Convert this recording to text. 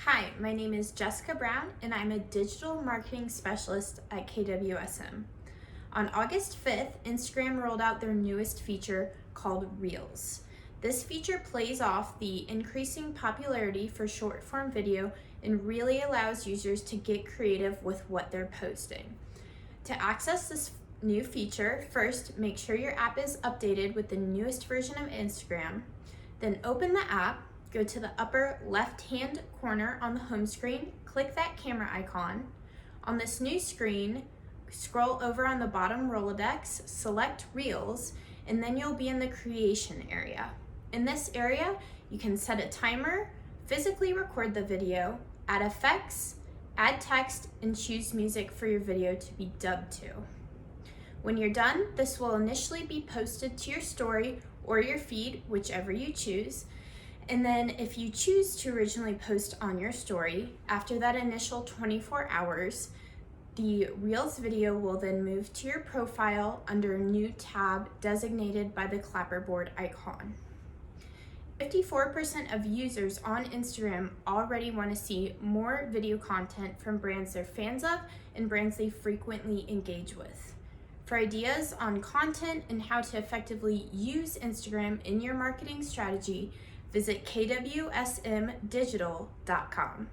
Hi, my name is Jessica Brown and I'm a digital marketing specialist at KWSM. On August 5th, Instagram rolled out their newest feature called Reels. This feature plays off the increasing popularity for short form video and really allows users to get creative with what they're posting. To access this new feature, first make sure your app is updated with the newest version of Instagram, then open the app. Go to the upper left-hand corner on the home screen, click that camera icon. On this new screen, scroll over on the bottom Rolodex, select Reels, and then you'll be in the creation area. In this area, you can set a timer, physically record the video, add effects, add text, and choose music for your video to be dubbed to. When you're done, this will initially be posted to your story or your feed, whichever you choose. And then if you choose to originally post on your story, after that initial 24 hours, the Reels video will then move to your profile under a new tab designated by the clapperboard icon. 54% of users on Instagram already want to see more video content from brands they're fans of and brands they frequently engage with. For ideas on content and how to effectively use Instagram in your marketing strategy, visit kwsmdigital.com.